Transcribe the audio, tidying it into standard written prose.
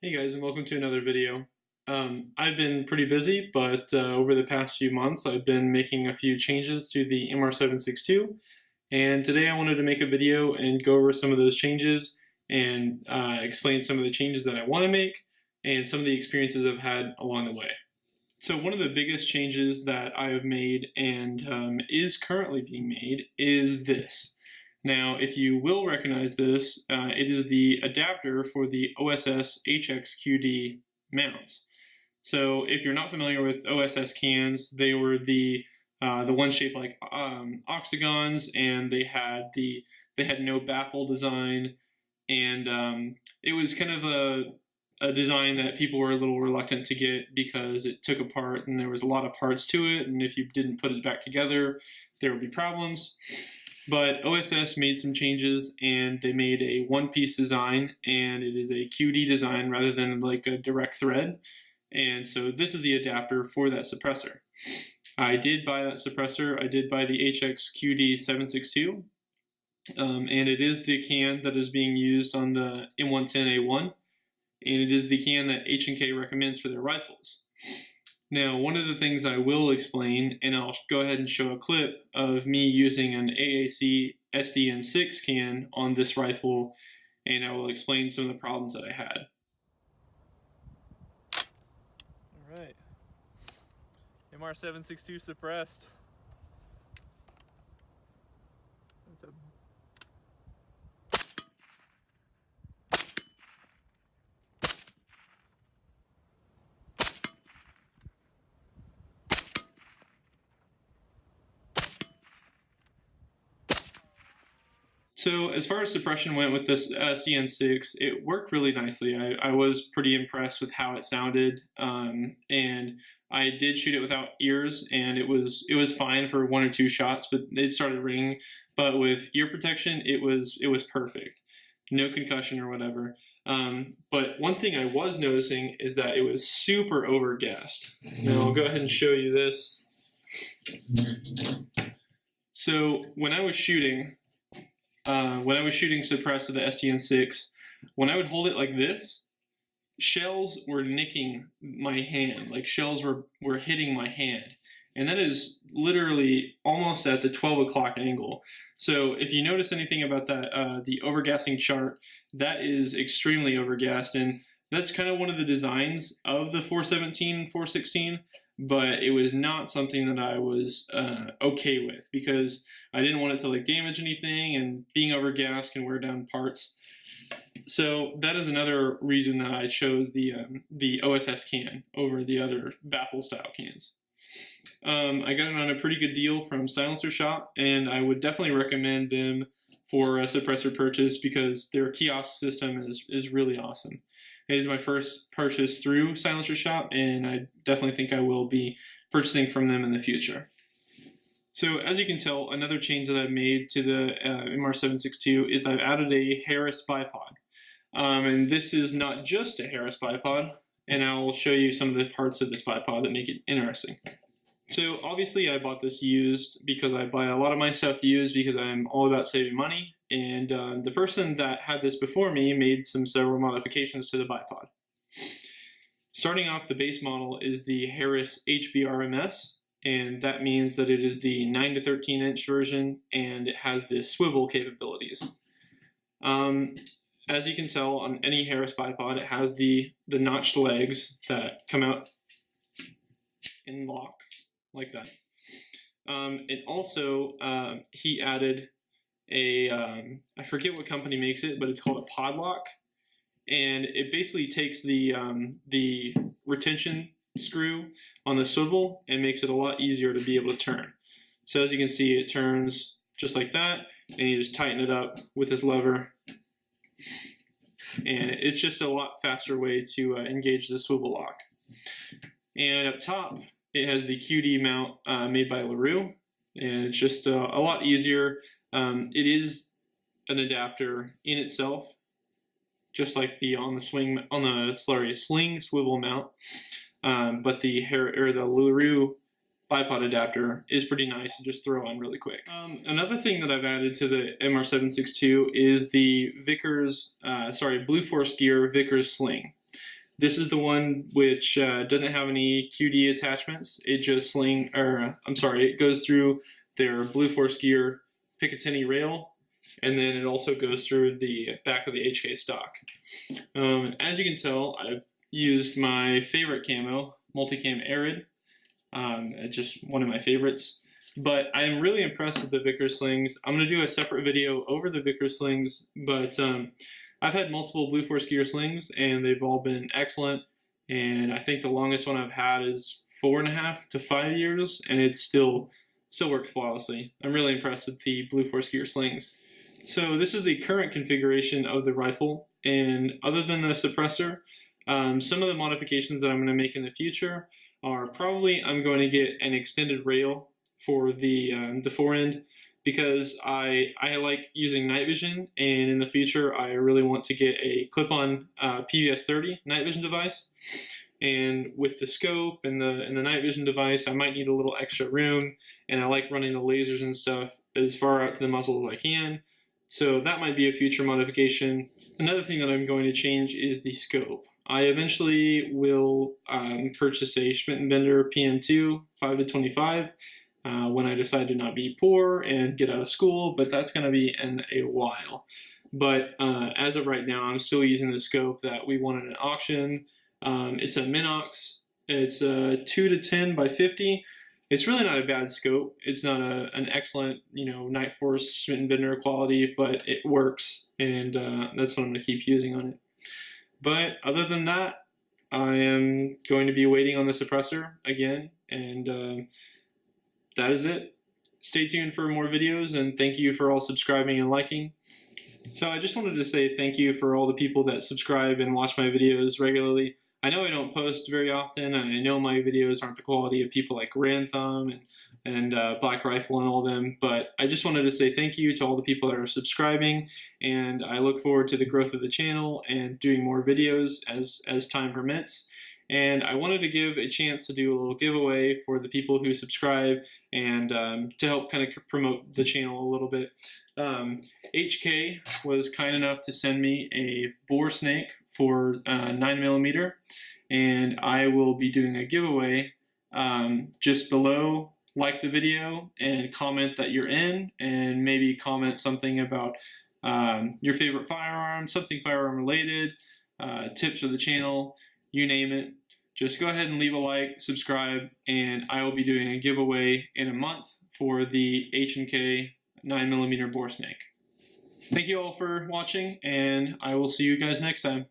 Hey guys, and welcome to another video. I've been pretty busy, but over the past few months I've been making a few changes to the MR762, and today I wanted to make a video and go over some of those changes and explain some of the changes that I want to make and some of the experiences I've had along the way. So one of the biggest changes that I have made and is currently being made is this. Now, if you will recognize this, it is the adapter for the OSS HXQD mounts. So if you're not familiar with OSS cans, they were the ones shaped like octagons, and they had no baffle design, and it was kind of a design that people were a little reluctant to get because it took apart and there was a lot of parts to it, and if you didn't put it back together, there would be problems. But OSS made some changes, and they made a one-piece design, and it is a QD design rather than like a direct thread. And so this is the adapter for that suppressor. I did buy that suppressor. I did buy the HXQD 762, and it is the can that is being used on the M110A1, and it is the can that H&K recommends for their rifles. Now, one of the things I will explain, and I'll go ahead and show a clip of me using an AAC SDN6 can on this rifle, and I will explain some of the problems that I had. Alright, MR762 suppressed. That's a So as far as suppression went with this CN6, it worked really nicely. I was pretty impressed with how it sounded, and I did shoot it without ears, and it was fine for one or two shots, but it started ringing. But with ear protection, it was perfect. No concussion or whatever. But one thing I was noticing is that it was super overgassed. Now I'll go ahead and show you this. So when I was shooting suppressed with the SDN6, when I would hold it like this, shells were nicking my hand, like shells were hitting my hand. And that is literally almost at the 12 o'clock angle. So if you notice anything about that, the overgassing chart, that is extremely overgassed, and that's kind of one of the designs of the 417 and 416, but it was not something that I was okay with because I didn't want it to like damage anything, and being overgassed can wear down parts. So that is another reason that I chose the OSS can over the other baffle style cans. I got it on a pretty good deal from Silencer Shop, and I would definitely recommend them for a suppressor purchase because their kiosk system is really awesome. It is my first purchase through Silencer Shop, and I definitely think I will be purchasing from them in the future. So as you can tell, another change that I've made to the MR762 is I've added a Harris bipod. And this is not just a Harris bipod, and I'll show you some of the parts of this bipod that make it interesting. So obviously I bought this used because I buy a lot of my stuff used because I'm all about saving money, and the person that had this before me made several modifications to the bipod. Starting off, the base model is the Harris HBRMS, and that means that it is the 9 to 13 inch version, and it has the swivel capabilities. As you can tell on any Harris bipod, it has the notched legs that come out and lock like that. And also, he added a, I forget what company makes it, but it's called a pod lock. And it basically takes the retention screw on the swivel and makes it a lot easier to be able to turn. So as you can see, it turns just like that, and you just tighten it up with this lever. And it's just a lot faster way to engage the swivel lock. And up top, it has the QD mount made by LaRue, and it's just a lot easier. It is an adapter in itself, just like the Sling swivel mount, but the LaRue bipod adapter is pretty nice to just throw on really quick. Another thing that I've added to the MR762 is the Vickers, Blue Force Gear Vickers Sling. This is the one which doesn't have any QD attachments. It just it goes through their Blue Force Gear Picatinny rail, and then it also goes through the back of the HK stock. As you can tell, I've used my favorite camo, Multicam Arid. Just one of my favorites. But I'm really impressed with the Vickers slings. I'm going to do a separate video over the Vickers slings, but I've had multiple Blue Force Gear slings, and they've all been excellent. And I think the longest one I've had is 4.5 to 5 years, and it still works flawlessly. I'm really impressed with the Blue Force Gear slings. So this is the current configuration of the rifle, and other than the suppressor, some of the modifications that I'm going to make in the future are probably I'm going to get an extended rail for the forend, because I like using night vision, and in the future I really want to get a clip-on PVS-30 night vision device. And with the scope and the night vision device, I might need a little extra room, and I like running the lasers and stuff as far out to the muzzle as I can. So that might be a future modification. Another thing that I'm going to change is the scope. I eventually will purchase a Schmidt & Bender PM2 5-25 when I decide to not be poor and get out of school, but that's going to be in a while. But as of right now, I'm still using the scope that we won at an auction. It's a Minox. It's a 2-10 by 50. It's really not a bad scope. It's not an excellent, Night Force Schmidt & Bender quality, but it works, and that's what I'm going to keep using on it. But other than that, I am going to be waiting on the suppressor again, and that is it. Stay tuned for more videos, and thank you for all subscribing and liking. So I just wanted to say thank you for all the people that subscribe and watch my videos regularly. I know I don't post very often, and I know my videos aren't the quality of people like Rantham and Black Rifle and all them, but I just wanted to say thank you to all the people that are subscribing, and I look forward to the growth of the channel and doing more videos as time permits. And I wanted to give a chance to do a little giveaway for the people who subscribe, and to help kind of promote the channel a little bit. HK was kind enough to send me a bore snake for 9mm, and I will be doing a giveaway. Just below, like the video and comment that you're in, and maybe comment something about your favorite firearm, something firearm related, tips for the channel, you name it. Just go ahead and leave a like, subscribe, and I will be doing a giveaway in a month for the H&K 9mm bore snake. Thank you all for watching, and I will see you guys next time.